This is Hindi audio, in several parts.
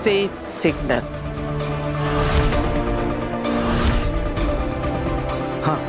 Safe signal. हाँ,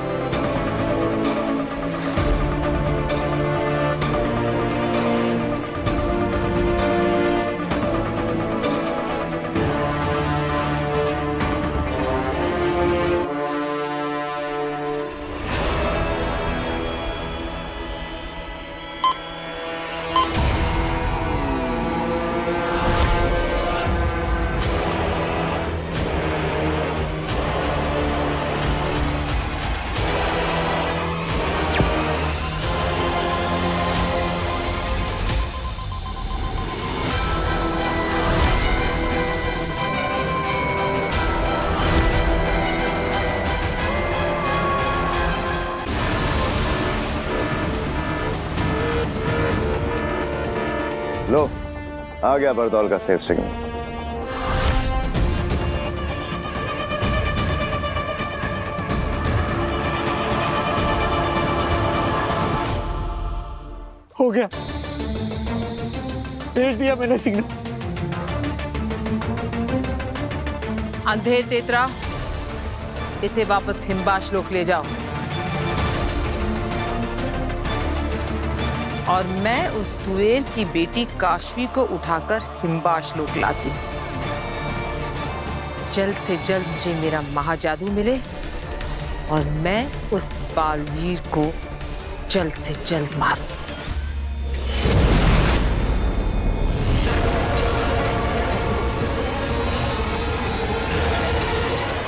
लो, आ गया बरदौल का सेफ सिग्नल। हो गया, भेज दिया मैंने सिग्नल। अंधेर तेतरा, इसे वापस हिमबाश लोक ले जाओ और मैं उस दुएर की बेटी काशवी को उठाकर हिमबाश लोक लाती। जल्द से जल्द मुझे मेरा महाजादू मिले और मैं उस बालवीर को जल्द से जल्द मारूं।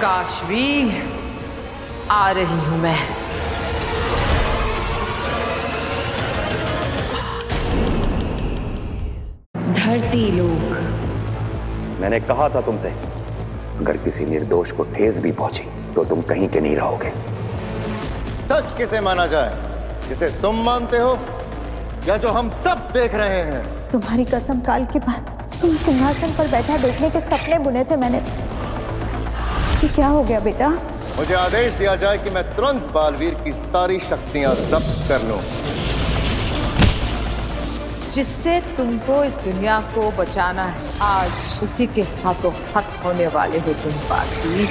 काशवी, आ रही हूं मैं। धरती लोक। मैंने कहा था तुमसे, अगर किसी निर्दोष को ठेस भी पहुंची तो तुम कहीं के नहीं रहोगे। सच किसे माना जाए, जिसे तुम मानते हो या जो हम सब देख रहे हैं? तुम्हारी कसम, काल के बाद तुम सिंहासन पर बैठा देखने के सपने बुने थे मैंने। ये क्या हो गया बेटा? मुझे आदेश दिया जाए कि मैं तुरंत बालवीर की सारी शक्तियां जब्त कर लूं। जिससे तुमको इस दुनिया को बचाना है, आज उसी के हाथों खत्म होने वाले हो तुम बालवीर।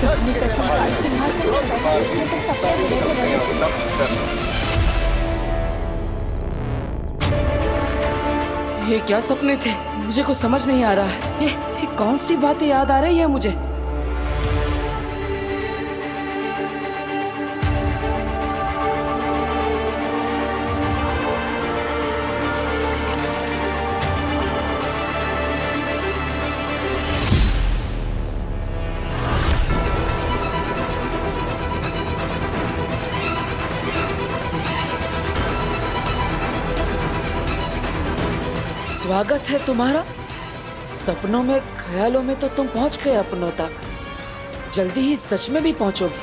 तुम्हारी कसम, काल सिंहासन पर बैठा देखने के सपने बुने थे मैंने। ये क्या सपने थे? मुझे कुछ समझ नहीं आ रहा है। ये कौन सी बातें याद आ रही है मुझे? स्वागत है तुम्हारा। सपनों में, ख्यालों में तो तुम पहुंच गए अपनों तक। जल्दी ही सच में भी पहुंचोगे।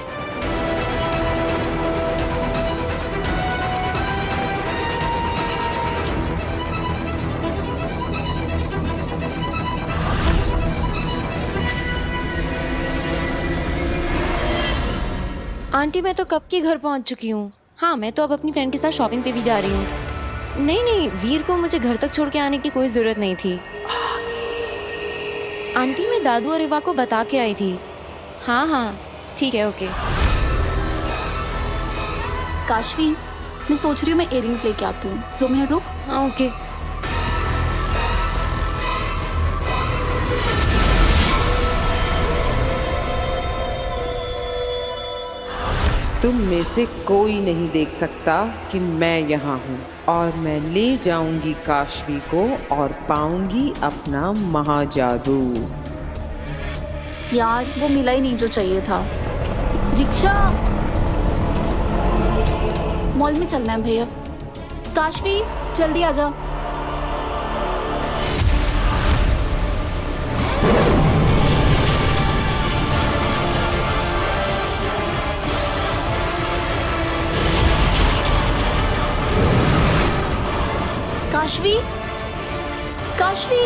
आंटी, मैं तो कब की घर पहुंच चुकी हूँ। हाँ, मैं तो अब अपनी फ्रेंड के साथ शॉपिंग पे भी जा रही हूँ। नहीं नहीं, वीर को मुझे घर तक छोड़ के आने की कोई जरूरत नहीं थी। आंटी, मैं दादू और इवा को बता के आई थी। हाँ हाँ, ठीक है, ओके। काशवी, मैं सोच रही हूँ मैं इयररिंग्स लेके आती हूँ। 2 मिनट रुक। हाँ, ओके। तुम में से कोई नहीं देख सकता कि मैं यहाँ हूँ और मैं ले जाऊंगी काशवी को और पाऊंगी अपना महाजादू। यार, वो मिला ही नहीं जो चाहिए था। रिक्शा, मॉल में चलना है भैया। काशवी, जल्दी आ जा। काशवी, काशवी,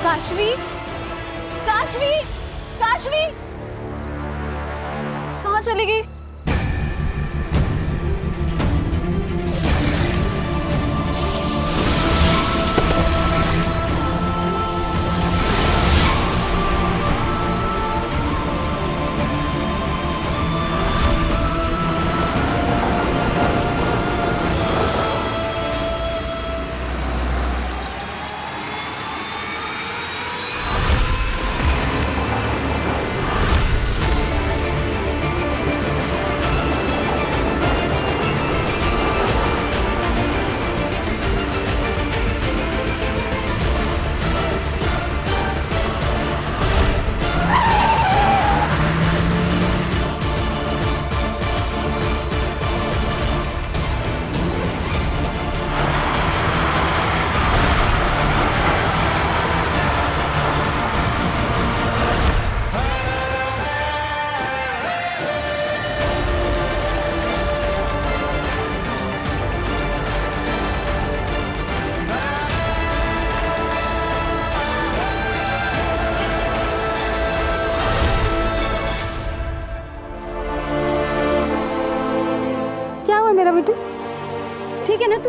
काशवी, काशवी, काशवी, कहाँ चली गई?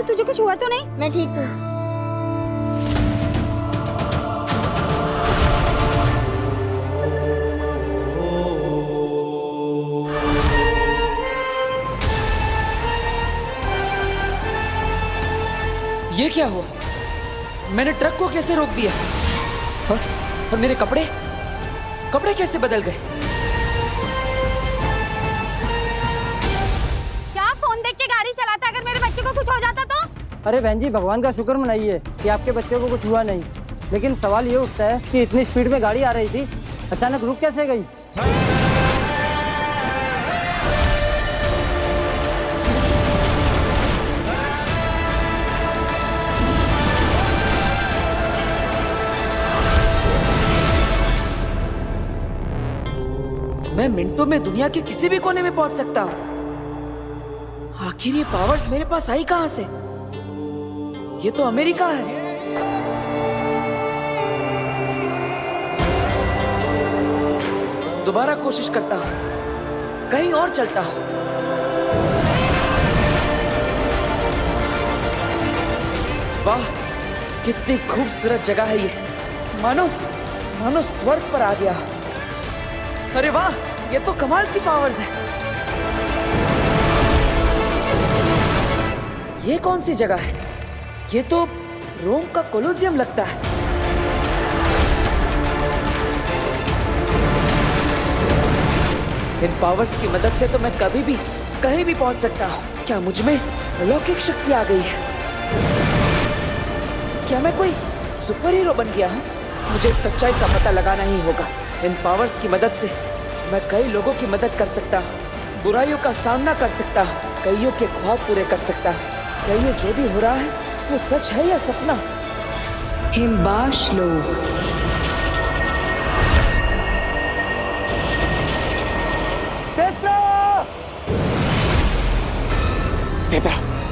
तुझे कुछ हुआ तो नहीं? मैं ठीक हूँ। ये क्या हुआ? मैंने ट्रक को कैसे रोक दिया? और मेरे कपड़े कैसे बदल गए? क्या फोन देख के गाड़ी चलाता? अगर मेरे बच्चे को कुछ हो जाता तो? अरे बहन जी, भगवान का शुक्र मनाइए कि आपके बच्चे को कुछ हुआ नहीं। लेकिन सवाल ये उठता है कि इतनी स्पीड में गाड़ी आ रही थी, अचानक रुक कैसे गई? मैं मिनटों में दुनिया के किसी भी कोने में पहुंच सकता हूं। आखिर ये पावर्स मेरे पास आई कहां से? ये तो अमेरिका है। दोबारा कोशिश करता हूं, कहीं और चलता हूं। वाह, कितनी खूबसूरत जगह है ये। मानो स्वर्ग पर आ गया। अरे वाह, ये तो कमाल की पावर्स है। ये कौन सी जगह है? ये तो रोम का कोलोसियम लगता है। इन पावर्स की मदद से तो मैं कभी भी कहीं भी पहुंच सकता हूं। क्या मुझ में अलौकिक शक्ति आ गई है? क्या मैं कोई सुपर हीरो बन गया हूं? मुझे सच्चाई का पता लगाना ही होगा। इन पावर्स की मदद से मैं कई लोगों की मदद कर सकता हूँ, बुराइयों का सामना कर सकता हूँ, कईयों के ख्वाब पूरे कर सकता हूँ। क्या ये जो भी हो रहा है वो सच है या सपना? हिमबाश लोग।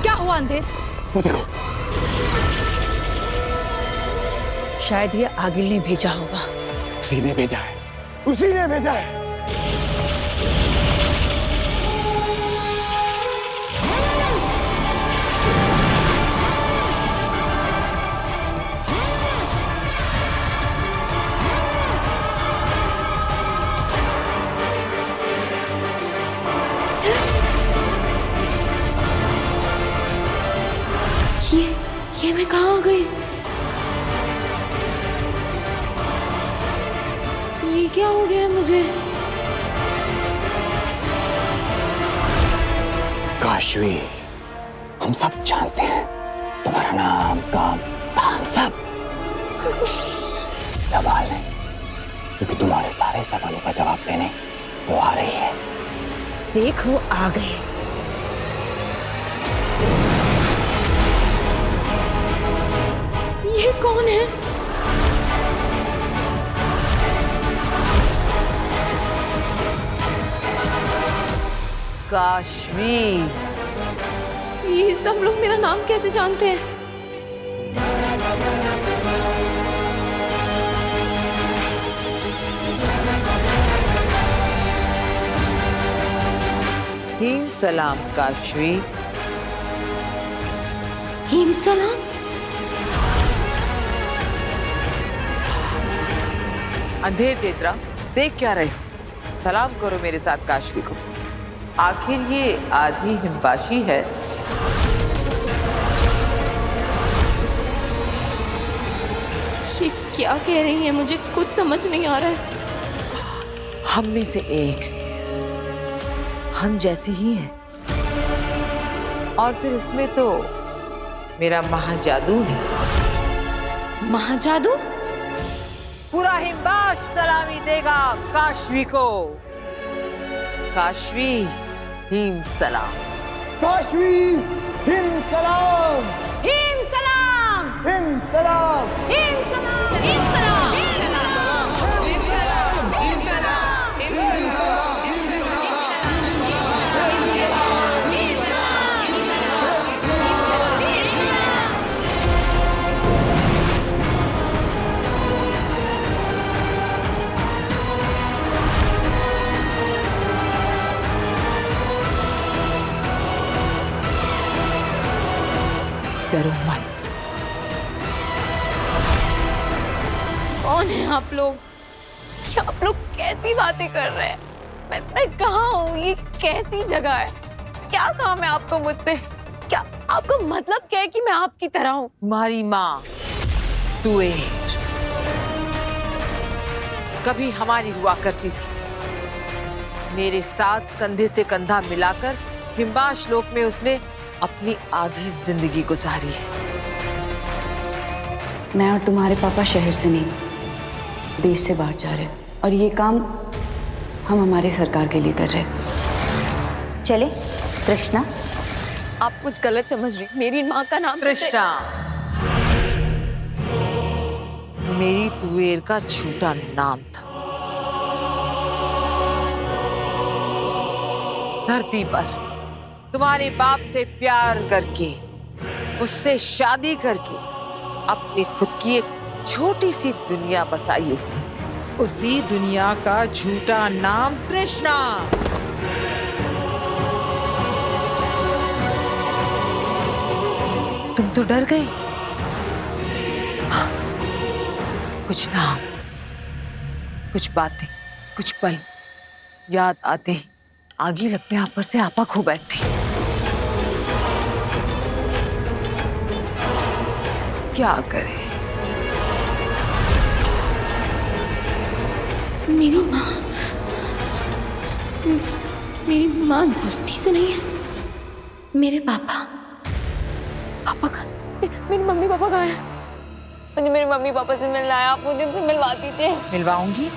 क्या हुआ अंधेर? वो देखो, शायद ये आगिल ने भेजा होगा। उसी ने भेजा है, उसी ने भेजा है। ये मैं कहाँ आ गई? ये क्या हो गया मुझे? काशवी, हम सब जानते हैं तुम्हारा नाम, काम, धाम सब। सवाल है, क्योंकि तुम्हारे सारे सवालों का जवाब देने वो आ रही है। देखो आ गए। ये कौन है? काशवी। ये सब लोग मेरा नाम कैसे जानते हैं? हिम सलाम काशवी। हिम सलाम? अंधेर तेतरा, देख क्या रहे हो? सलाम करो मेरे साथ काशवी को। आखिर ये आधी हिमबाशी है। ये क्या कह रही है? मुझे कुछ समझ नहीं आ रहा है। हम में से एक, हम जैसे ही हैं। और फिर इसमें तो मेरा महाजादू है। महाजादू? पूरा हिमबाश सलामी देगा काशवी को। काशवी, हिम सलाम। काशवी, हिम सलाम। हिम सलाम। हिम सलाम। हिम सलाम। हिम सलाम। कौन है आप लोग? ये आप लोग कैसी बातें कर रहे हैं? मैं कहाँ हूँ? ये कैसी जगह है? क्या काम है आपको मुझसे? क्या आपका मतलब क्या है कि मैं आपकी तरह हूँ? तुम्हारी माँ तुएर कभी हमारी हुआ करती थी। मेरे साथ कंधे से कंधा मिलाकर हिमाश लोक में उसने अपनी आधी जिंदगी गुजारी है। मैं और तुम्हारे पापा शहर से नहीं, देश से बाहर जा रहे हैं और ये काम हम हमारी सरकार के लिए कर रहे हैं। चले तृष्णा। आप कुछ गलत समझ रही। मेरी माँ का नाम तृष्णा मेरी तुएर का झूठा नाम था। धरती पर तुम्हारे बाप से प्यार करके, उससे शादी करके अपनी खुद की एक छोटी सी दुनिया बसाई उसने। उसी दुनिया का झूठा नाम तृष्णा। तुम तो डर गए। हाँ, कुछ नाम, कुछ बातें, कुछ पल याद आते ही आगी लगने आप पर से आपा खो बैठती। क्या करे? मेरी माँ, मेरी माँ धरती से नहीं है। मेरे पापा का, मेरी मम्मी पापा कहाँ है? मुझे मेरे मम्मी पापा से मिलना है। आप मुझे उनसे मिलवा दीजिए। मिलवाऊंगी,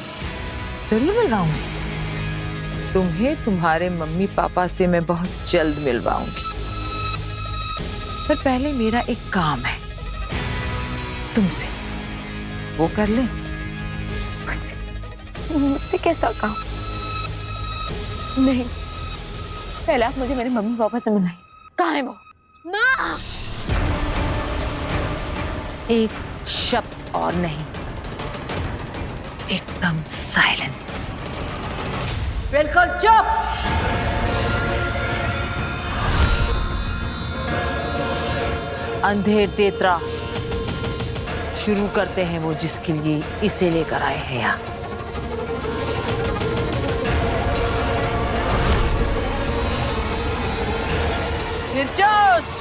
जरूर मिलवाऊंगी। तुम्हें तुम्हारे मम्मी पापा से मैं बहुत जल्द मिलवाऊंगी। पर पहले मेरा एक काम है तुमसे, वो कर ले। मुझसे कैसा काम? नहीं, पहले आप मुझे मेरे मम्मी पापा से मिलाइए। कहाँ है वो? माँ! एक शब्द और नहीं, एकदम साइलेंस। बिल्कुल चुप। अंधेर तेतरा शुरू करते हैं वो जिसके लिए इसे लेकर आए हैं यहाँ। निर्जोज!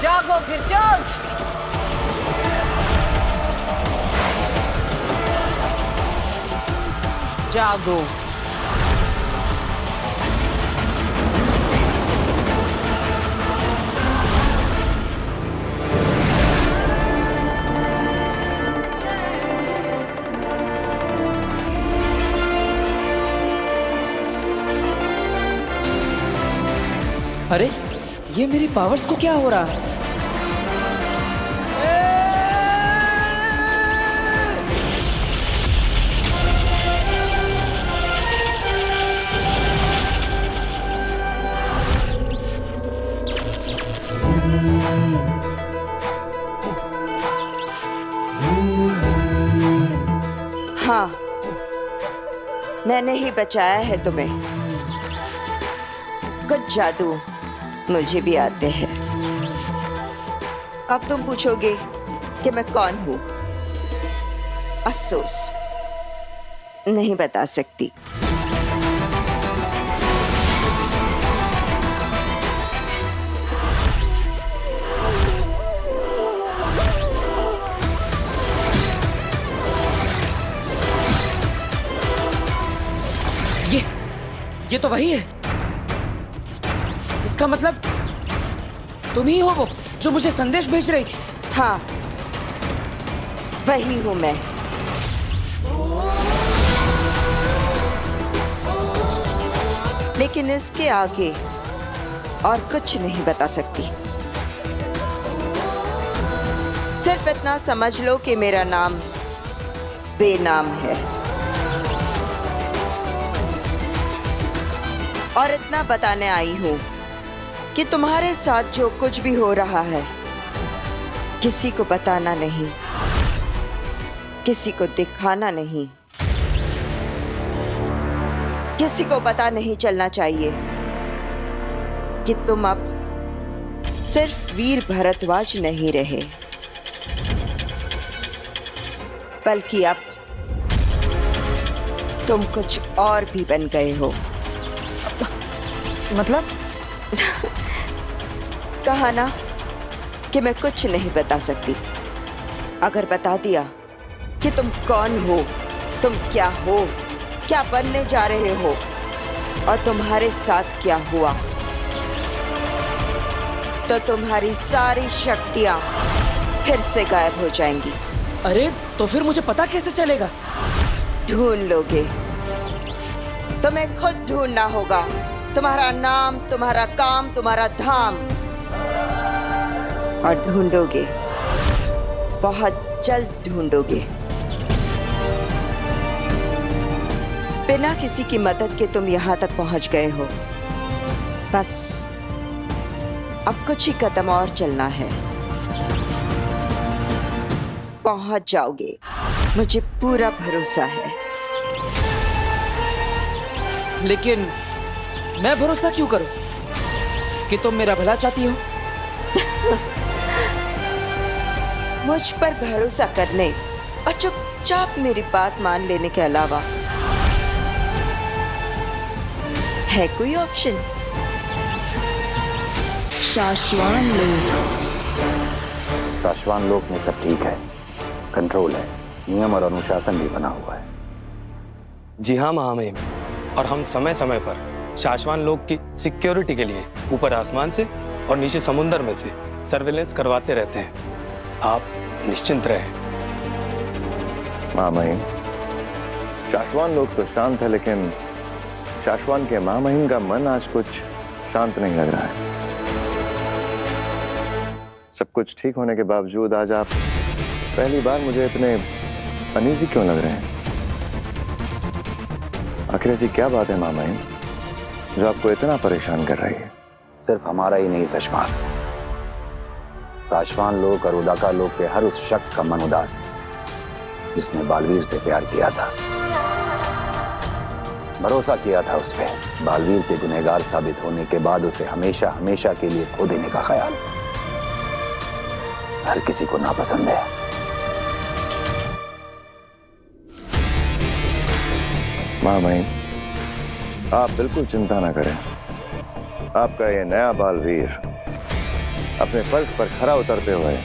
जागो निर्जोज! जागो। अरे ये मेरी पावर्स को क्या हो रहा है? हाँ, मैंने ही बचाया है तुम्हें। कुछ जादू मुझे भी आते हैं। अब तुम पूछोगे कि मैं कौन हूं। अफसोस, नहीं बता सकती। ये तो वही है। इसका मतलब तुम ही हो वो जो मुझे संदेश भेज रही थी। हाँ, वही हूं मैं। लेकिन इसके आगे और कुछ नहीं बता सकती। सिर्फ इतना समझ लो कि मेरा नाम बेनाम है। और इतना बताने आई हूं कि तुम्हारे साथ जो कुछ भी हो रहा है किसी को बताना नहीं, किसी को दिखाना नहीं, किसी को पता नहीं चलना चाहिए कि तुम अब सिर्फ वीर भरद्वाज नहीं रहे, बल्कि अब तुम कुछ और भी बन गए हो। मतलब? कहा ना कि मैं कुछ नहीं बता सकती। अगर बता दिया कि तुम कौन हो, तुम क्या हो, क्या बनने जा रहे हो और तुम्हारे साथ क्या हुआ, तो तुम्हारी सारी शक्तियां फिर से गायब हो जाएंगी। अरे तो फिर मुझे पता कैसे चलेगा? ढूंढ लोगे। तुम्हें खुद ढूंढना होगा। तुम्हारा नाम, तुम्हारा काम, तुम्हारा धाम, और ढूंढोगे, बहुत जल्द ढूंढोगे। बिना किसी की मदद के तुम यहां तक पहुंच गए हो। बस अब कुछ ही कदम और चलना है, पहुंच जाओगे, मुझे पूरा भरोसा है। लेकिन मैं भरोसा क्यों करूं कि तुम मेरा भला चाहती हो? मुझ पर भरोसा करने और चुपचाप मेरी बात मान लेने के अलावा है कोई ऑप्शन? शाश्वान लोक। शाश्वान लोक में सब ठीक है, कंट्रोल है, नियम और अनुशासन भी बना हुआ है। जी हाँ महामहिम, और हम समय समय पर शाश्वान लोक की सिक्योरिटी के लिए ऊपर आसमान से और नीचे समुद्र में से सर्वेलेंस करवाते रहते हैं। आप निश्चिंत रहें। महामहिम, शाश्वान लोग तो शांत है, लेकिन शाश्वान के महामहिम का मन आज कुछ शांत नहीं लग रहा है। सब कुछ ठीक होने के बावजूद आज आप पहली बार मुझे इतने अनईजी क्यों लग रहे हैं? आखिर ऐसी क्या बात है महामहिम जो आपको इतना परेशान कर रही है? सिर्फ हमारा ही नहीं सशमान, शाश्वान लोक और उदाका लोक के हर उस शख्स का मन उदास है जिसने बालवीर से प्यार किया था, भरोसा किया था उस पर। बालवीर के गुनहगार साबित होने के बाद उसे हमेशा हमेशा के लिए खो देने का ख्याल हर किसी को नापसंद है। महामहिम, आप बिल्कुल चिंता ना करें। आपका ये नया बालवीर अपने फर्ज पर खरा उतरते हुए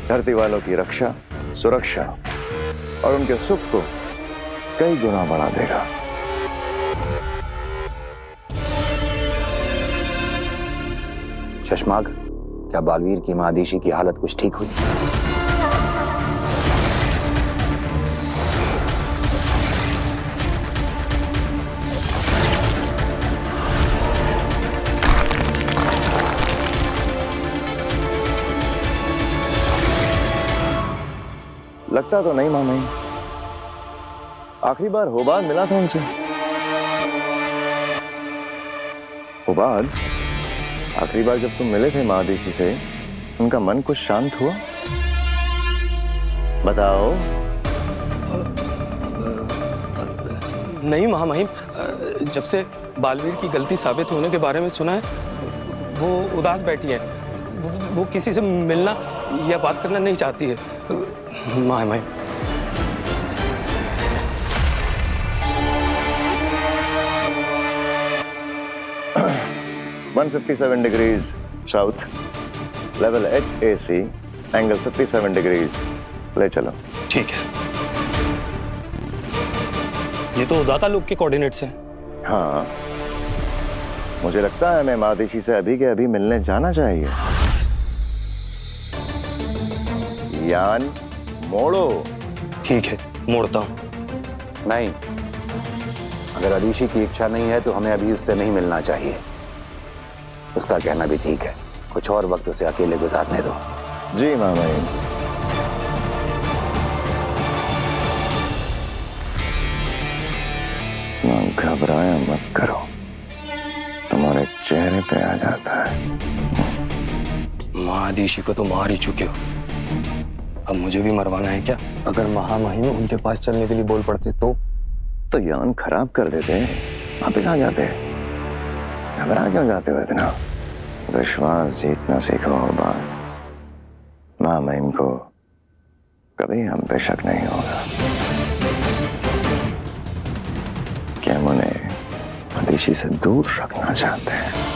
धरती वालों की रक्षा, सुरक्षा और उनके सुख को कई गुना बढ़ा देगा। शशमाग, क्या बालवीर की महादीशी की हालत कुछ ठीक हुई? लगता तो नहीं मामई। आखिरी बार होबाद मिला था उनसे। होबाद, आखिरी बार जब तुम मिले थे महादेशी से, उनका मन कुछ शांत हुआ? बताओ। नहीं महामहिम, जब से बालवीर की गलती साबित होने के बारे में सुना है, वो उदास बैठी है। वो किसी से मिलना या बात करना नहीं चाहती है महामहिम। 157 degrees south, level HAC, angle 57 degrees. ले चलो। ठीक है। ये तो उदाका लोक के कोऑर्डिनेट्स हैं। हाँ, मुझे लगता है मैं महादेशी से अभी के अभी मिलने जाना चाहिए। यान मोड़ो। ठीक है, मोड़ता हूं। नहीं, अगर अदीशी की इच्छा नहीं है तो हमें अभी उससे नहीं मिलना चाहिए। उसका कहना भी ठीक है, कुछ और वक्त उसे अकेले गुजारने दो। जी मामा। घबराया मत करो, तुम्हारे चेहरे पे आ जाता है। महादीशी को तो मार ही चुके हो, अब मुझे भी मरवाना है क्या? अगर महामहिम उनके पास चलने के लिए बोल पड़ते तो यान खराब कर देते, वापस आ जाते। घबरा क्यों जाते हो इतना? विश्वास जीतना सीखो अरबान। माँ महिम को कभी हम पे शक नहीं होगा कि हम उन्हें मदेशी से दूर रखना चाहते हैं।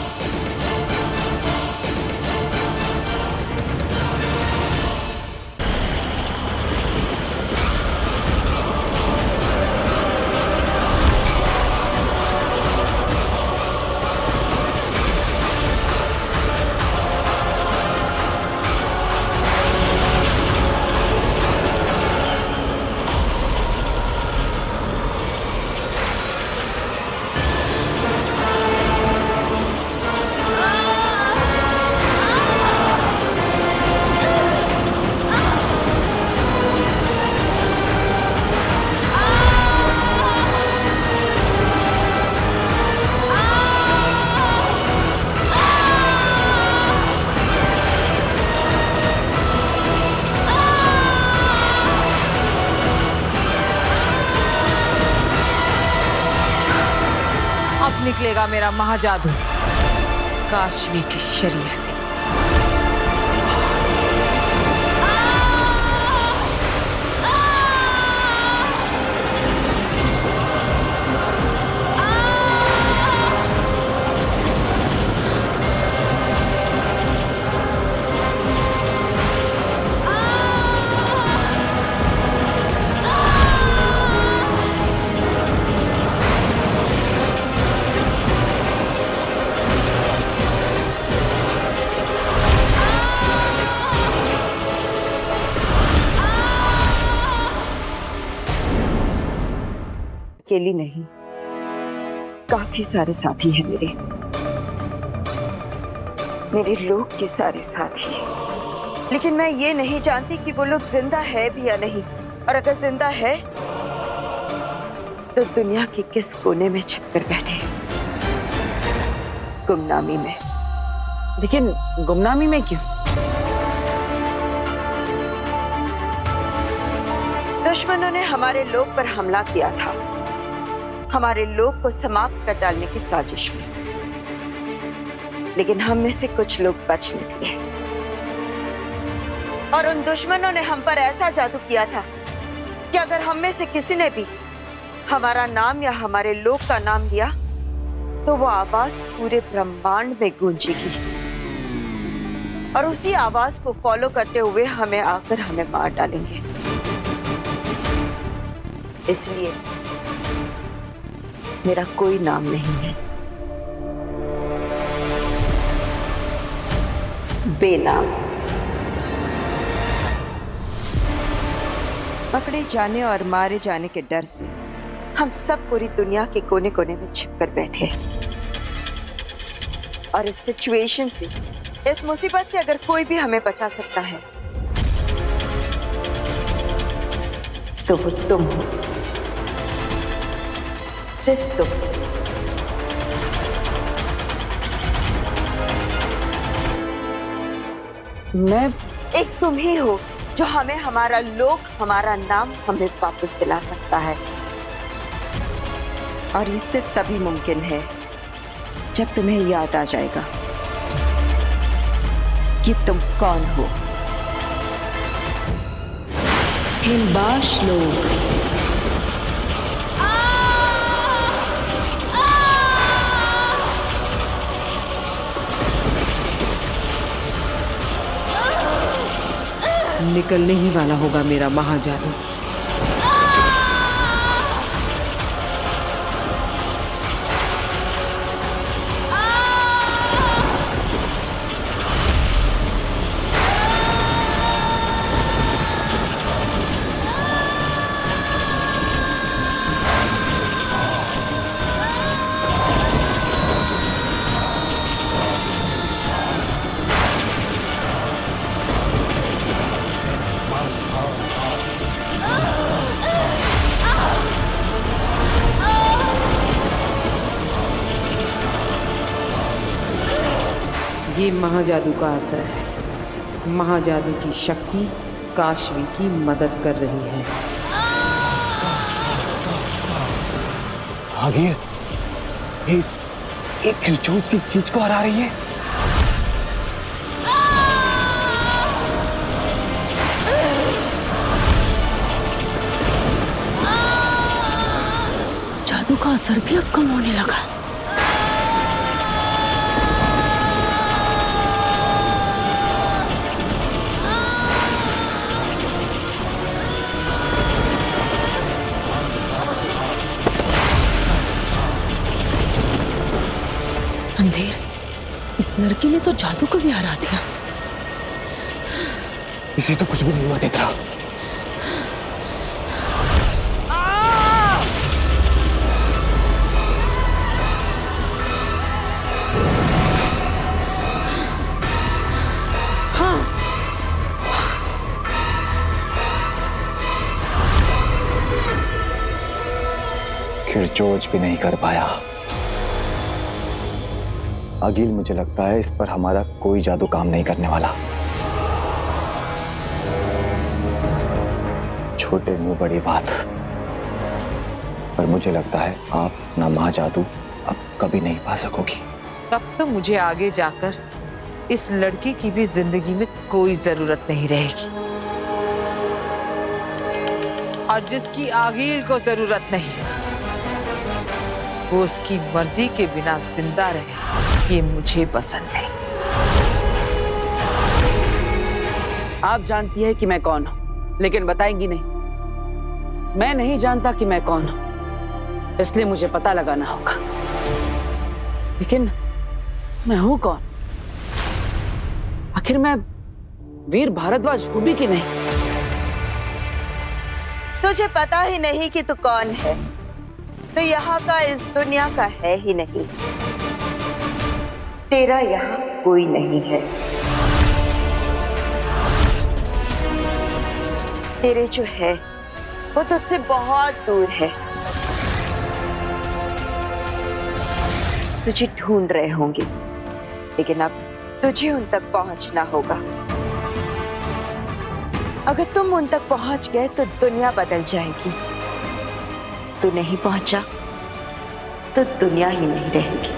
निकलेगा मेरा महाजादू काशवी के शरीर से। अकेली नहीं, काफी सारे साथी हैं मेरे लोग के सारे साथी। लेकिन मैं ये नहीं जानती कि वो लोग जिंदा है भी या नहीं, और अगर जिंदा है तो दुनिया के किस कोने में छिपकर बैठे हैं, गुमनामी में। लेकिन गुमनामी में क्यों? दुश्मनों ने हमारे लोग पर हमला किया था, हमारे लोग को समाप्त कर डालने की साजिश में। लेकिन हम में से कुछ लोग बच निकले और उन दुश्मनों ने हम पर ऐसा जादू किया था कि अगर हम में से किसी ने भी हमारा नाम या हमारे लोग का नाम लिया तो वो आवाज पूरे ब्रह्मांड में गूंजेगी और उसी आवाज को फॉलो करते हुए हमें आकर हमें मार डालेंगे। इसलिए मेरा कोई नाम नहीं है, बेनाम। पकड़े जाने और मारे जाने के डर से हम सब पूरी दुनिया के कोने कोने में छिपकर बैठे हैं। और इस सिचुएशन से, इस मुसीबत से अगर कोई भी हमें बचा सकता है तो वो तुम हो, सिर्फ तुम। मैं एक तुम ही हो जो हमें हमारा लोग, हमारा नाम हमें वापस दिला सकता है। और ये सिर्फ तभी मुमकिन है जब तुम्हें याद आ जाएगा कि तुम कौन हो। हिंबाश लोग निकलने ही वाला होगा मेरा महाजादू। ये महाजादू का असर है। महाजादू की शक्ति काशवी की मदद कर रही है। आगे एक खींच को हरा रही है। का असर भी अब कम होने लगा। अंधेर, इस लड़की ने तो जादू को भी हरा दिया। इसे तो कुछ भी नहीं हुआ देख रहा। खिरचोच भी नहीं कर पाया। अगिल, मुझे लगता है इस पर हमारा कोई जादू काम नहीं करने वाला। छोटे मुंह बड़ी बात, पर मुझे लगता है आप ना माँ जादू अब कभी नहीं पा सकोगी। तब तो मुझे आगे जाकर इस लड़की की भी जिंदगी में कोई जरूरत नहीं रहेगी, और जिसकी आगिल को जरूरत नहीं वो उसकी मर्जी के बिना जिंदा रहे, ये मुझे पसंद नहीं। आप जानती है कि मैं कौन हूं, लेकिन बताएंगी नहीं। मैं नहीं जानता कि मैं कौन हूं, इसलिए मुझे पता लगाना होगा। लेकिन मैं हूं कौन? आखिर मैं वीर भारद्वाज हूं भी कि नहीं? तुझे पता ही नहीं कि तू कौन है, तो यहाँ का इस दुनिया का है ही नहीं। तेरा यहाँ कोई नहीं है। तेरे जो है वो तुझसे बहुत दूर है। तुझे ढूंढ रहे होंगे, लेकिन अब तुझे उन तक पहुंचना होगा। अगर तुम उन तक पहुंच गए तो दुनिया बदल जाएगी। तू नहीं पहुंचा तो दुनिया ही नहीं रहेगी।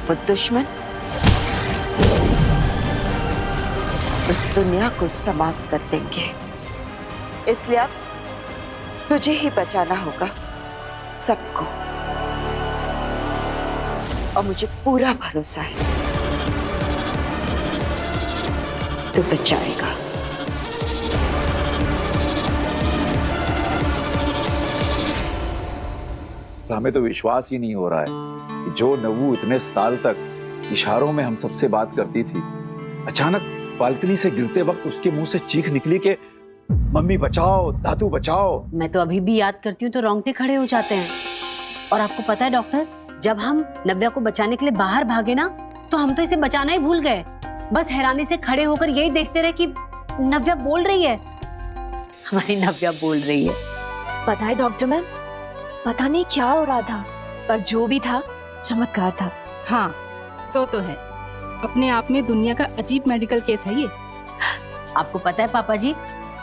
वो दुश्मन उस दुनिया को समाप्त कर देंगे। इसलिए अब तुझे ही बचाना होगा सबको, और मुझे पूरा भरोसा है तू बचाएगा। हमें तो विश्वास ही नहीं हो रहा है कि जो नव्वू इतने साल तक इशारों में हम सबसे बात करती थी, अचानक बालकनी से गिरते वक्त उसके मुंह से चीख निकली कि मम्मी बचाओ, दादू बचाओ। मैं तो अभी भी याद करती हूँ तो रोंगटे खड़े हो जाते हैं। और आपको पता है डॉक्टर, जब हम नव्या को बचाने के लिए बाहर भागे ना, तो हम तो इसे बचाना ही भूल गए। बस हैरानी से खड़े होकर यही देखते रहे कि नव्या बोल रही है। हमारी नव्या बोल रही है। पता है डॉक्टर मैम, पता नहीं क्या हो रहा था, पर जो भी था चमत्कार था। हाँ, सो तो है। अपने आप में दुनिया का अजीब मेडिकल केस है ये। आपको पता है पापा जी,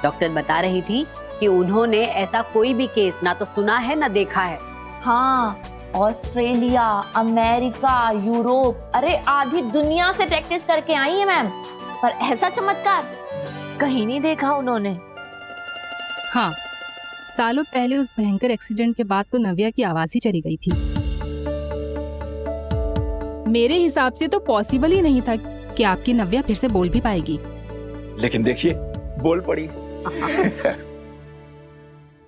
डॉक्टर बता रही थी कि उन्होंने ऐसा कोई भी केस ना तो सुना है ना देखा है। हाँ, ऑस्ट्रेलिया, अमेरिका, यूरोप, अरे आधी दुनिया से प्रैक्टिस करके आई है मैम, पर ऐसा चमत्कार कहीं नहीं देखा उन्होंने। हाँ, सालों पहले उस भयंकर एक्सीडेंट के बाद तो नव्या की आवाज ही चली गई थी। मेरे हिसाब से तो पॉसिबल ही नहीं था कि आपकी नव्या फिर से बोल भी पाएगी। लेकिन देखिए, बोल पड़ी।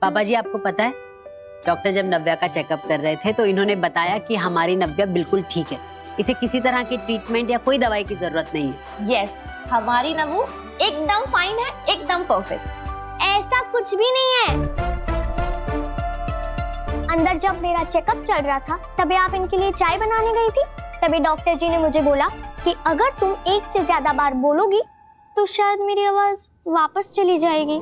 पापा जी, आपको पता है, डॉक्टर जब नव्या का चेकअप कर रहे थे तो इन्होंने बताया कि हमारी नव्या बिल्कुल ठीक है, इसे किसी तरह की ट्रीटमेंट या कोई दवाई की जरूरत नहीं है। यस, हमारी नव्वू एकदम फाइन है, एकदम परफेक्ट। ऐसा कुछ भी नहीं है। अंदर जब मेरा चेकअप चल रहा था, तभी आप इनके लिए चाय बनाने गई थी। तभी डॉक्टर जी ने मुझे बोला कि अगर तुम एक से ज्यादा बार बोलोगी तो शायद मेरी आवाज वापस चली जाएगी।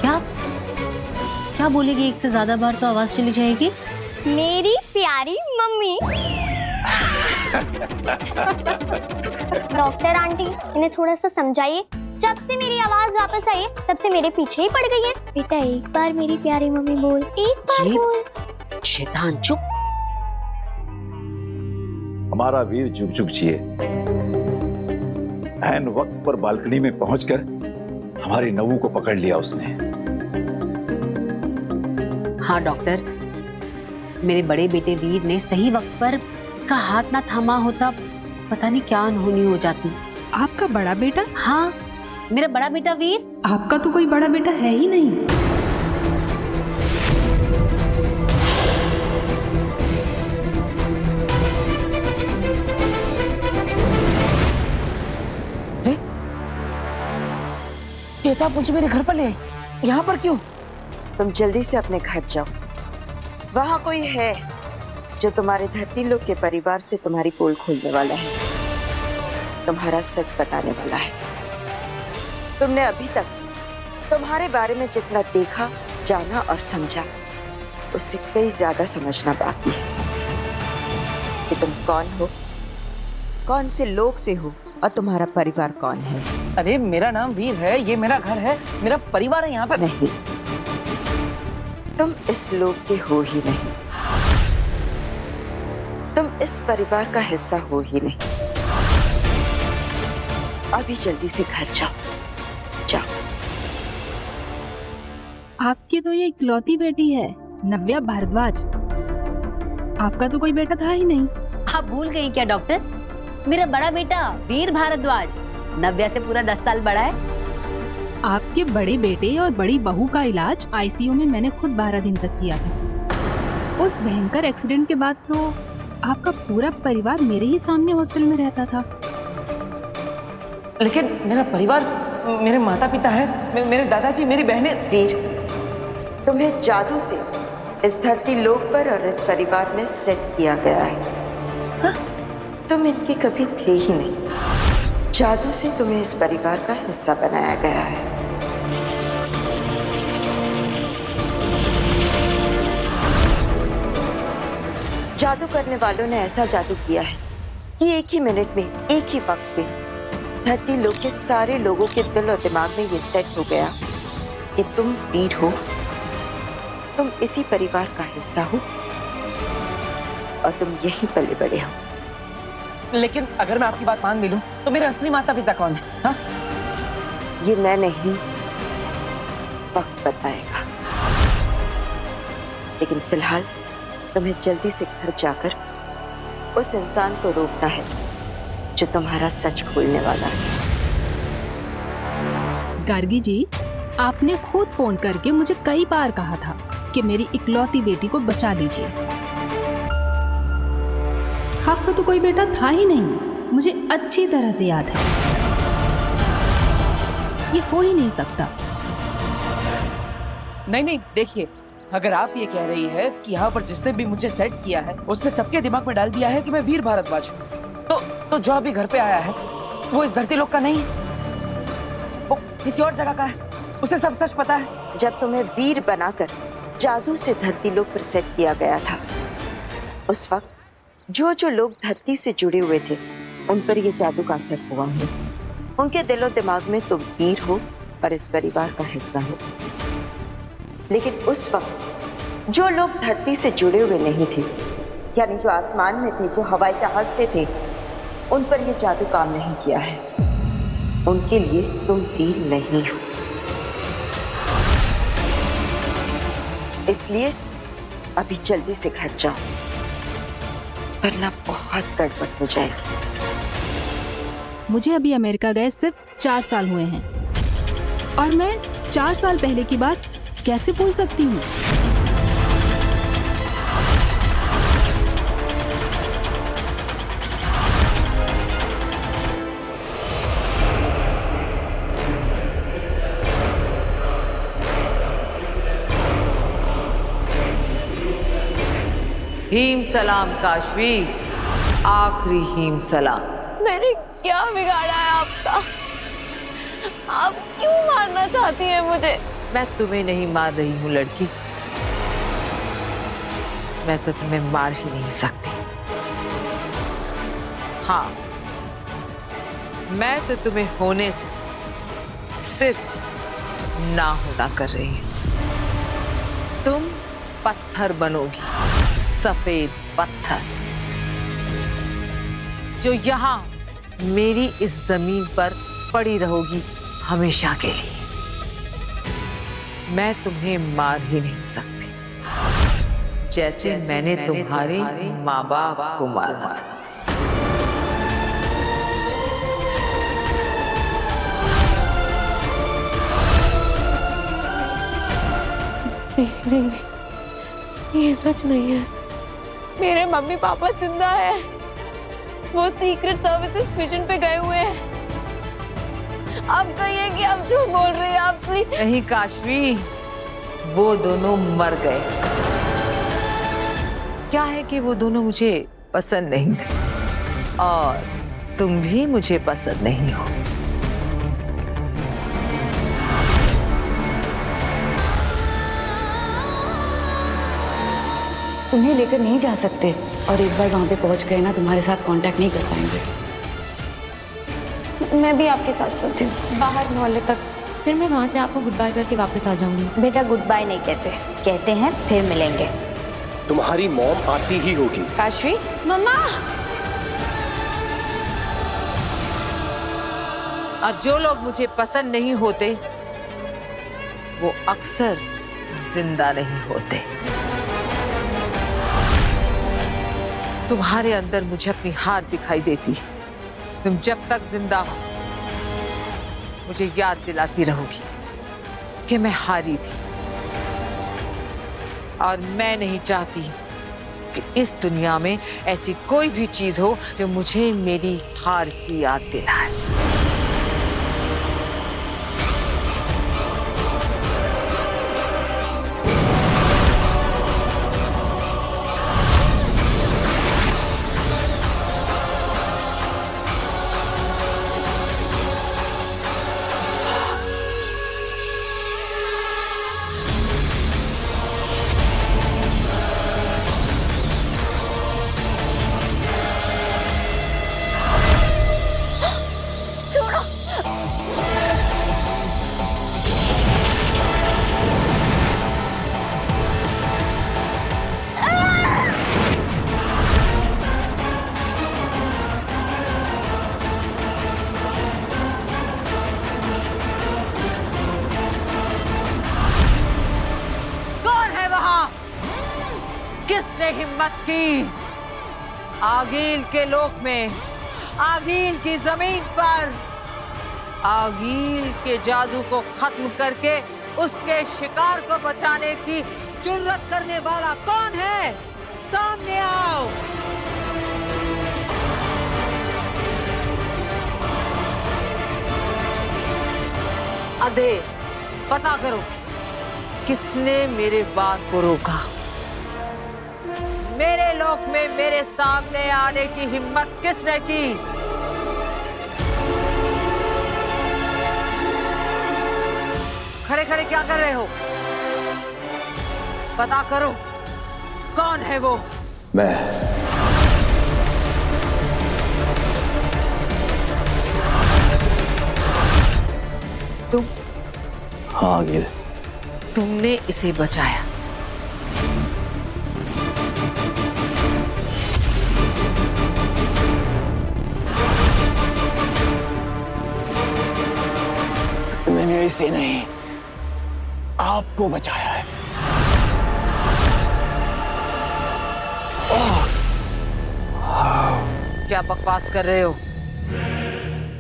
क्या क्या बोलेगी? एक से ज्यादा बार तो आवाज चली जाएगी। मेरी प्यारी मम्मी। डॉक्टर आंटी, इन्हें थोड़ा सा समझाइए। जब से मेरी आवाज वापस आई है, तब से मेरे पीछे ही पड़ गई है। बेटा, एक बार मेरी प्यारी मम्मी बोल, एक बार बोल। शैतान, चुप। हमारा वीर जुग जुग जिए। ऐन वक्त पर बालकनी में पहुंचकर हमारी नव्वू को पकड़ लिया उसने। हाँ डॉक्टर, मेरे बड़े बेटे वीर ने सही वक्त पर इसका हाथ ना थामा होता, पता नहीं क्या अनहोनी हो जाती। आपका बड़ा बेटा? हाँ, मेरा बड़ा बेटा वीर। आपका तो कोई बड़ा बेटा है ही नहीं। ये तो आप मुझे मेरे घर पर ले आए, यहाँ पर क्यों? तुम जल्दी से अपने घर जाओ। वहां कोई है जो तुम्हारे धरती लोग के परिवार से तुम्हारी पोल खोलने वाला है, तुम्हारा सच बताने वाला है। तुमने अभी तक तुम्हारे बारे में जितना देखा, जाना और समझा, उससे कई ज्यादा समझना बाकी है कि तुम कौन हो, कौन से लोग से हो और तुम्हारा परिवार कौन है। अरे मेरा नाम वीर है, ये मेरा घर है, मेरा परिवार है यहाँ पर। नहीं, तुम इस लोग के हो ही नहीं, तुम इस परिवार का हिस्सा हो ही नहीं। अभी जल्दी से घर जाओ, जाओ। आपकी तो ये इकलौती बेटी है नव्या भारद्वाज, आपका तो कोई बेटा था ही नहीं। आप भूल गई क्या डॉक्टर? मेरा बड़ा बेटा वीर भारद्वाज नव्या से पूरा 10 साल बड़ा है। आपके बड़े बेटे और बड़ी बहू का इलाज आईसीयू में मैंने खुद 12 दिन तक किया था। उस भयंकर एक्सीडेंट के बाद तो आपका पूरा परिवार मेरे ही सामने हॉस्पिटल में रहता था। लेकिन मेरा परिवार, मेरे माता पिता है, मेरे दादाजी, मेरी बहनें। वीर, तुम्हें जादू से इस धरती लोक पर और इस परिवार में सेट किया गया है। हाँ? तुम इनके कभी थे ही नहीं, जादू से तुम्हें इस परिवार का हिस्सा बनाया गया है। जादू करने वालों ने ऐसा जादू किया है कि एक ही मिनट में, एक ही वक्त में धरती लोक के सारे लोगों के दिल और दिमाग में ये सेट हो गया कि तुम वीर हो, तुम इसी परिवार का हिस्सा हो और तुम यहीं पले बड़े हो। लेकिन अगर मैं आपकी बात मान भी लूं, तो मेरे असली माता पिता कौन है? हाँ? ये मैं नहीं, वक्त बताएगा। लेकिन फिलहाल तुम्हें जल्दी से घर जाकर उस इंसान को रोकना है जो तुम्हारा सच खोलने वाला है। गार्गी जी, आपने खुद फोन करके मुझे कई बार कहा था कि मेरी इकलौती बेटी को बचा लीजिए। आपका तो कोई बेटा था ही नहीं, मुझे अच्छी तरह से याद है। ये हो ही नहीं सकता। नहीं, देखिए, अगर आप ये कह रही है कि यहाँ पर जिसने भी मुझे सेट किया है उससे सबके दिमाग में डाल दिया है कि मैं वीर भारद्वाज हूँ, तो जो अभी घर पे आया है वो इस धरती लोक का नहीं है, वो किसी और जगह का है। उसे सब सच पता है। जब तुम्हें वीर बनाकर जादू से धरती लोक पर सेट किया गया था, उस वक्त जो लोग धरती से जुड़े हुए थे उन पर यह जादू का असर हुआ है। उनके दिलो दिमाग में तुम वीर हो और इस परिवार का हिस्सा हो। लेकिन उस वक्त जो लोग धरती से जुड़े हुए नहीं थे, यानी जो आसमान में थे, जो हवाई जहाज पे थे, उन पर यह जादू काम नहीं किया है। उनके लिए तुम वीर नहीं हो। इसलिए अभी जल्दी से घर जाओ, वरना बहुत गड़बड़ हो जाएगी। मुझे अभी अमेरिका गए सिर्फ 4 साल हुए हैं और मैं 4 साल पहले की बात कैसे भूल सकती हूँ? हीम सलाम काशवी, आखिरी हीम सलाम। मैंने क्या बिगाड़ा है आपका? आप क्यों मारना चाहती हैं मुझे? मैं तुम्हें नहीं मार रही हूँ लड़की, मैं तो तुम्हें मार ही नहीं सकती। हाँ, मैं तो तुम्हें होने से सिर्फ ना होना कर रही हूँ। तुम पत्थर बनोगी, सफेद पत्थर, जो यहाँ मेरी इस जमीन पर पड़ी रहोगी हमेशा के लिए। मैं तुम्हें मार ही नहीं सकती। जैसे मैंने तुम्हारे माँ बाप को मारा था। नहीं, ये सच नहीं है। मेरे मम्मी पापा जिंदा है। वो सीक्रेट सर्विसेज मिशन पे गए हुए हैं। आप कहिए कि आप झूठ बोल रही हैं, आप प्लीज। नहीं काशवी, वो दोनों मर गए। क्या है कि वो दोनों मुझे पसंद नहीं थे और तुम भी मुझे पसंद नहीं हो। तुम्हें लेकर नहीं जा सकते और एक बार वहां पे पहुंच गए ना, तुम्हारे साथ कांटेक्ट नहीं कर पाएंगे। मैं भी आपके साथ चलती हूँ बाहर मोहल्ले तक, फिर मैं वहाँ से आपको गुड बाय करके वापस आ जाऊंगी। बेटा गुड बाय नहीं कहते, कहते हैं फिर मिलेंगे। तुम्हारी मॉम आती ही होगी। काशवी, मम्मा। और जो लोग मुझे पसंद नहीं होते वो अक्सर जिंदा नहीं होते। तुम्हारे अंदर मुझे अपनी हार दिखाई देती। तुम जब तक जिंदा हो मुझे याद दिलाती रहोगी कि मैं हारी थी और मैं नहीं चाहती कि इस दुनिया में ऐसी कोई भी चीज हो जो मुझे मेरी हार की याद दिलाए। किसने हिम्मत की आगील के लोक में, आगील की जमीन पर, आगील के जादू को खत्म करके उसके शिकार को बचाने की जुर्रत करने वाला कौन है? सामने आओ। अधे पता करो किसने मेरे वार को रोका। मेरे लोक में मेरे सामने आने की हिम्मत किसने की? खड़े खड़े क्या कर रहे हो? पता करो कौन है वो? मैं। तुम? हाँ गिल। तुमने इसे बचाया। मैंने इसे नहीं, आपको बचाया है। क्या बकवास कर रहे हो?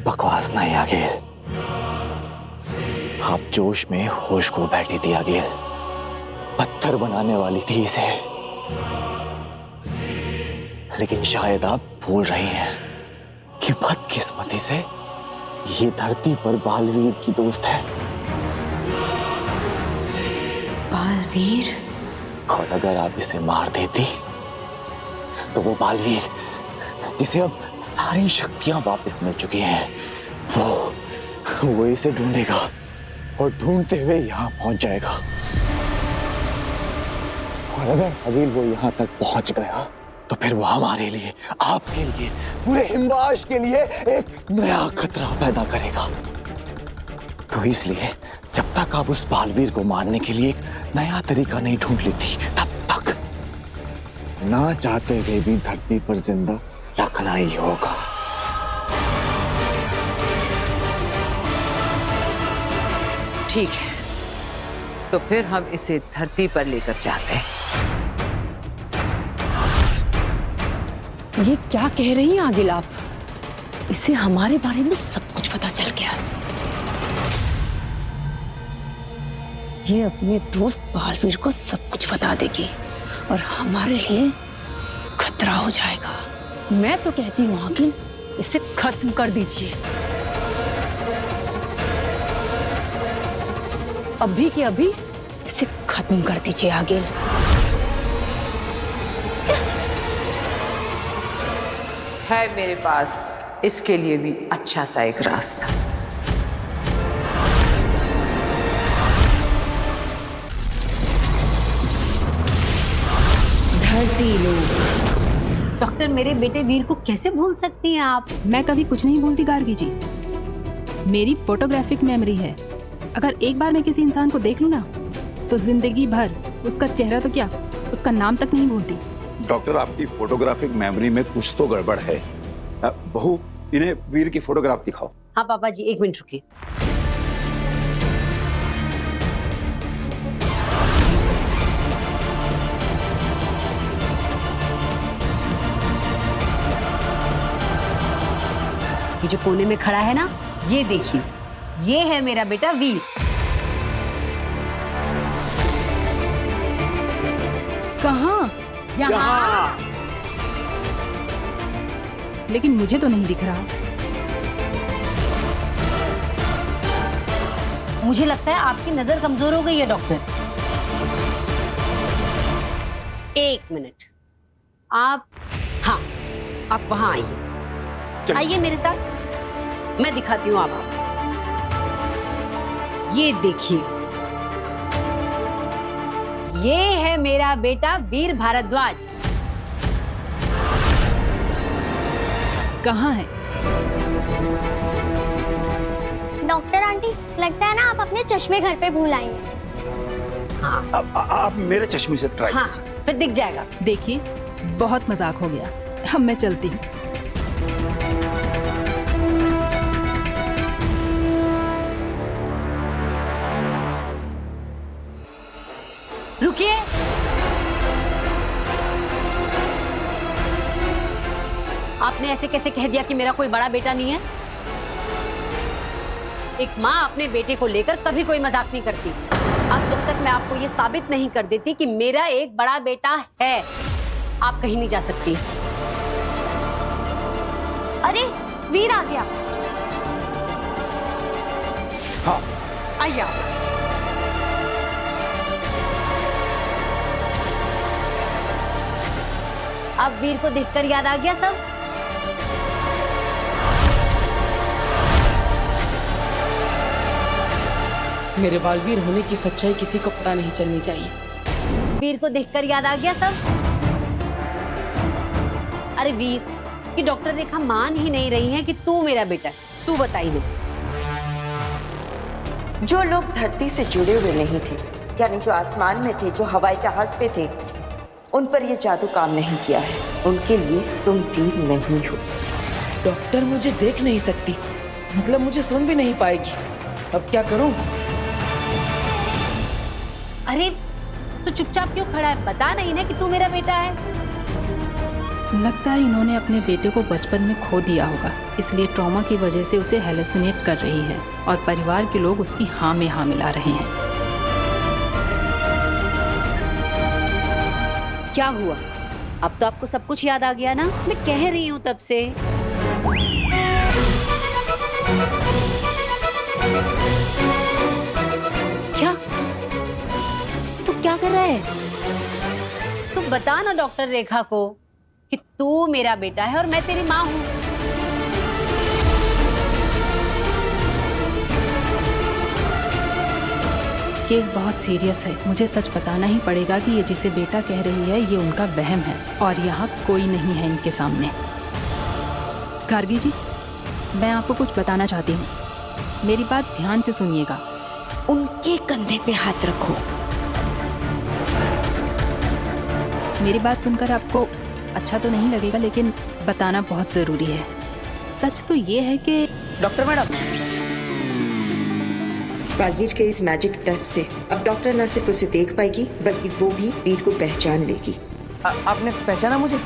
बकवास नहीं आगे। आप जोश में होश को बैठी थी आगे। पत्थर बनाने वाली थी इसे, लेकिन शायद आप भूल रही हैं कि बदकिस्मती से ये धरती पर बालवीर की दोस्त है। बालवीर? और अगर आप इसे मार देती तो वो बालवीर जिसे अब सारी शक्तियां वापस मिल चुकी हैं, वो इसे ढूंढेगा और ढूंढते हुए यहाँ पहुंच जाएगा। और अगर अभी वो यहाँ तक पहुंच गया तो फिर वो हमारे लिए, आपके लिए, पूरे हिमवाश के लिए एक नया खतरा पैदा करेगा। तो इसलिए जब तक आप उस बालवीर को मारने के लिए एक नया तरीका नहीं ढूंढ लेती, तब तक ना चाहते हुए भी धरती पर जिंदा रखना ही होगा। ठीक है, तो फिर हम इसे धरती पर लेकर जाते हैं। ये क्या कह रही हैं आगिल आप? इसे हमारे बारे में सब कुछ पता चल गया है। ये अपने दोस्त बालवीर को सब कुछ बता देगी और हमारे लिए खतरा हो जाएगा। मैं तो कहती हूँ आगिल, इसे खत्म कर दीजिए। अभी के अभी इसे खत्म कर दीजिए आगिल। है मेरे पास इसके लिए भी अच्छा सा एक रास्ता। धरती लोग। डॉक्टर, मेरे बेटे वीर को कैसे भूल सकती हैं आप? मैं कभी कुछ नहीं भूलती गार्गी जी। मेरी फोटोग्राफिक मेमोरी है। अगर एक बार मैं किसी इंसान को देख लूं ना, तो जिंदगी भर उसका चेहरा तो क्या, उसका नाम तक नहीं भूलती। डॉक्टर, आपकी फोटोग्राफिक मेमोरी में कुछ तो गड़बड़ है। बहू, इन्हें वीर की फोटोग्राफ दिखाओ। हाँ पापा जी, एक मिनट रुकिए। ये जो कोने में खड़ा है ना, ये देखिए, ये है मेरा बेटा वीर। कहाँ? यहाँ। लेकिन मुझे तो नहीं दिख रहा। मुझे लगता है आपकी नजर कमजोर हो गई है डॉक्टर। एक मिनट, आप, हाँ, आप वहां आइए। आइए मेरे साथ, मैं दिखाती हूँ आपको। ये देखिए, ये है मेरा बेटा वीर भारद्वाज। कहाँ है? डॉक्टर आंटी, लगता है ना आप अपने चश्मे घर पे भूल आई हैं। हाँ। आप मेरे चश्मे से ट्राई हाँ, फिर दिख जाएगा। देखिए, बहुत मजाक हो गया। अब मैं चलती हूँ। रुकिए। आपने ऐसे कैसे कह दिया कि मेरा कोई बड़ा बेटा नहीं है? एक माँ अपने बेटे को लेकर कभी कोई मजाक नहीं करती। अब जब तक मैं आपको ये साबित नहीं कर देती कि मेरा एक बड़ा बेटा है, आप कहीं नहीं जा सकती। अरे वीर आ गया। हाँ, आइए आप। अब वीर को देखकर याद आ गया सब? मेरे बालवीर होने की सच्चाई किसी को पता नहीं चलनी चाहिए। वीर को देखकर याद आ गया सब? अरे वीर, कि डॉक्टर रेखा मान ही नहीं रही है कि तू मेरा बेटा है। तू बताई ना। जो लोग धरती से जुड़े हुए नहीं थे, यानी जो आसमान में थे, जो हवाई जहाज पे थे, उन पर यह जादू काम नहीं किया है। उनके लिए तुम वीर नहीं हो। डॉक्टर मुझे देख नहीं सकती, मतलब मुझे सुन भी नहीं पाएगी। अब क्या करूं? अरे तू चुपचाप क्यों खड़ा है? बता नहीं ना कि तू मेरा बेटा है। लगता है इन्होंने अपने बेटे को बचपन में खो दिया होगा, इसलिए ट्रॉमा की वजह से उसे हेलुसिनेट कर रही है और परिवार के लोग उसकी हाँ में हाँ मिला रहे हैं। क्या हुआ? अब तो आपको सब कुछ याद आ गया ना? मैं कह रही हूँ तब से। क्या? तू क्या कर रहा है? तू बता ना डॉक्टर रेखा को कि तू मेरा बेटा है और मैं तेरी माँ हूँ। केस बहुत सीरियस है। मुझे सच बताना ही पड़ेगा कि ये जिसे बेटा कह रही है ये उनका वहम है और यहाँ कोई नहीं है इनके सामने। गार्गी जी, मैं आपको कुछ बताना चाहती हूँ, मेरी बात ध्यान से सुनिएगा। उनके कंधे पे हाथ रखो। मेरी बात सुनकर आपको अच्छा तो नहीं लगेगा, लेकिन बताना बहुत जरूरी है। सच तो ये है कि डॉक्टर मैडम, बालवीर के इस मैजिक टच से अब डॉक्टर न सिर्फ उसे देख पाएगी, बल्कि वो भी वीर को पहचान लेगी। आपने पहचाना मुझे?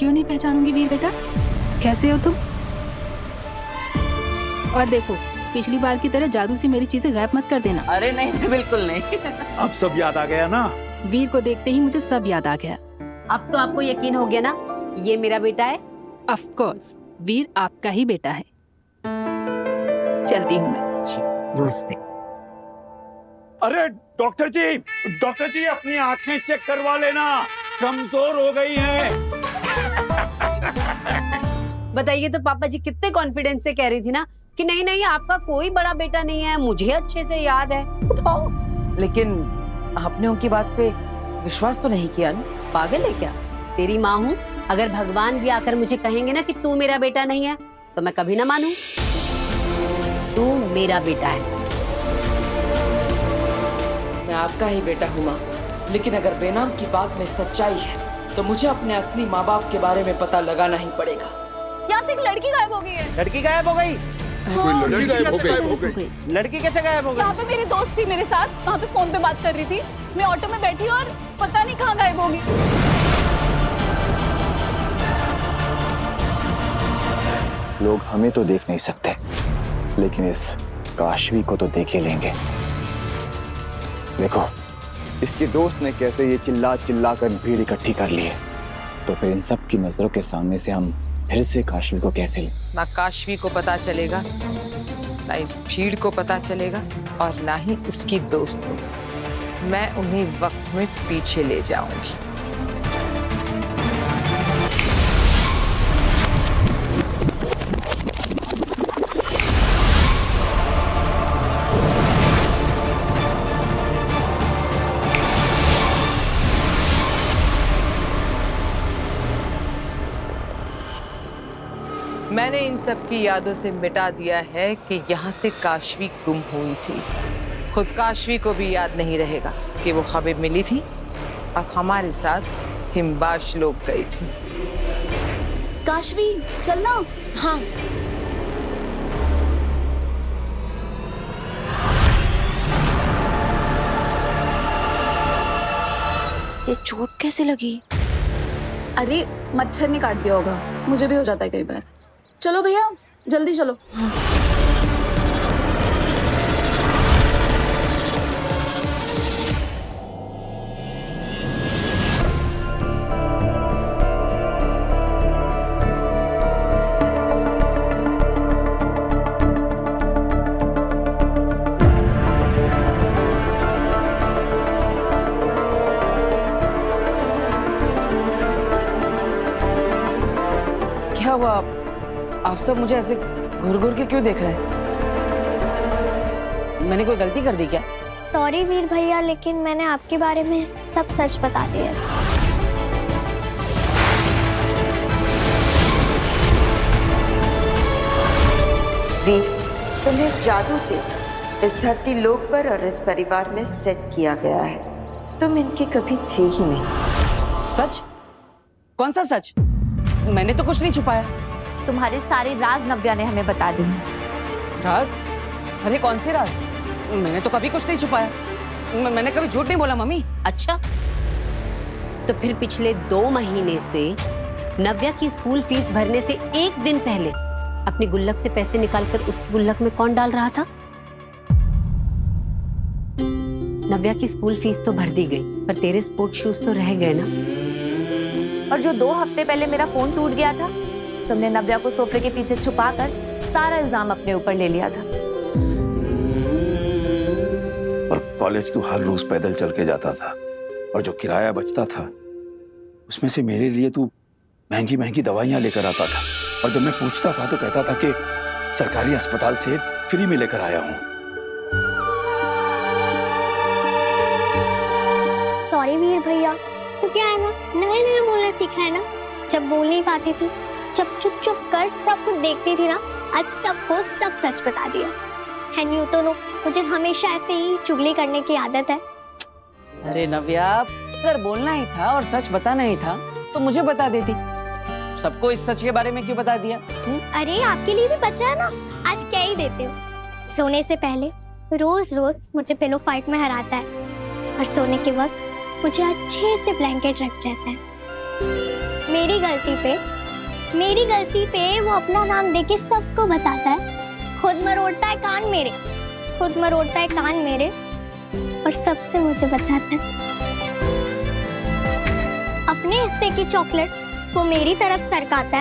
क्यों नहीं पहचानूंगी वीर बेटा? कैसे हो तुम? और देखो, पिछली बार की तरह जादू से मेरी चीजें गायब मत कर देना। अरे नहीं, बिल्कुल नहीं। अब सब याद आ गया ना? वीर को देखते ही मुझे सब याद आ गया। अब तो आपको यकीन हो गया ना, ये मेरा बेटा है? ऑफ कोर्स, वीर आपका ही बेटा है। चलती हूँ मैं। नमस्ते। अरे डॉक्टर जी अपनी आंखें चेक करवा लेना, कमजोर हो गई हैं। बताइए तो पापा जी कितने कॉन्फिडेंस से कह रही थी ना कि नहीं नहीं आपका कोई बड़ा बेटा नहीं है, मुझे अच्छे से याद है। बताओ। लेकिन आपने उनकी बात पे विश्वास तो नहीं किया ना? पागल है क्या? तेरी माँ हूँ, अगर भगवान भी आकर मुझे कहेंगे ना कि तू मेरा बेटा नहीं है तो मैं कभी ना मानूं। तू मेरा बेटा है। मैं आपका ही बेटा हूँ माँ, लेकिन अगर बेनाम की बात में सच्चाई है तो मुझे अपने असली माँ बाप के बारे में पता लगाना ही पड़ेगा। यहाँ से एक लड़की गायब हो गई है। लड़की गायब हो गई? हाँ। लड़की गायब हो गई? लड़की कैसे गायब हो गई? यहाँ पे मेरी दोस्त थी मेरे साथ, वहाँ पे फोन पे बात कर रही थी। मैं ऑटो में बैठी और पता नहीं कहाँ गायब हो गई। लोग हमें तो देख नहीं सकते, लेकिन इस काशवी को तो देख ही लेंगे। देखो, इसके दोस्त ने कैसे ये चिल्ला चिल्ला कर भीड़ इकट्ठी कर ली है, तो फिर इन सब की नजरों के सामने से हम फिर से काशवी को कैसे लें? ना काशवी को पता चलेगा, ना इस भीड़ को पता चलेगा, और ना ही उसकी दोस्त को। मैं उन्हें वक्त में पीछे ले जाऊंगी। मैंने इन सब की यादों से मिटा दिया है कि यहाँ से काशवी गुम हुई थी। खुद काशवी को भी याद नहीं रहेगा कि वो खबर मिली थी अब हमारे साथ हिमबाश लोग गई थी। काशवी चलना। हाँ। ये चोट कैसे लगी? अरे मच्छर ने काट दिया होगा, मुझे भी हो जाता है कई बार। चलो भैया जल्दी चलो। क्या हुआ? आप सब मुझे ऐसे घूर घूर के क्यों देख रहे हैं? मैंने कोई गलती कर दी क्या? सॉरी वीर भैया, लेकिन मैंने आपके बारे में सब सच बता दिया। वीर, तुम्हें जादू से इस धरती लोक पर और इस परिवार में सेट किया गया है। तुम इनके कभी थे ही नहीं। सच? कौन सा सच? मैंने तो कुछ नहीं छुपाया। तुम्हारे सारे राज नव्या ने हमें बता दी। राज? अरे कौन से राज? मैंने तो कभी कुछ नहीं छुपाया। मैंने कभी झूठ नहीं बोला मम्मी। अच्छा, तो फिर पिछले 2 महीने से नव्या की स्कूल फीस भरने से एक दिन पहले अपनी गुल्लक से पैसे निकालकर उसकी गुल्लक में कौन डाल रहा था? नव्या की स्कूल फीस तो भर दी गई, पर तेरे स्पोर्ट शूज तो रह गए ना। और जो 2 हफ्ते पहले मेरा फोन टूट गया था, तुमने नव्या को सोफे के पीछे छुपाकर सारा इल्जाम अपने ऊपर ले लिया था। और कॉलेज तू हर रोज पैदल चल के जाता था, और जो किराया बचता था उसमें से मेरे लिए तू महंगी महंगी दवाइयां लेकर आता था। और जब मैं पूछता था तो कहता था कि सरकारी अस्पताल से फ्री में लेकर आया हूं। सॉरी वीर भैया, तो क्या है ना, नया नया बोलना सीखा है ना। जब बोल नहीं पाती थी, जब चुप चुप कर सब कुछ देखती थी ना, आज सबको सब सच बता दिया। है यूं तो मुझे हमेशा ऐसे ही चुगली करने की आदत है। अरे नव्या, अगर बोलना ही था और सच बताना ही था तो मुझे बता देती। सबको इस सच के बारे में क्यों बता दिया? अरे आपके लिए भी बचा है ना, आज क्या ही देते हो। सोने से पहले रोज रोज मुझे पिलो फाइट में हराता है, और सोने के वक्त मुझे अच्छे से ब्लैंकेट रख जाता है। मेरी गलती पे वो अपना नाम देके सबको बताता है। खुद मरोड़ता है कान मेरे और सबसे मुझे बचाता है। अपने हिस्से की चॉकलेट वो मेरी तरफ सरकाता है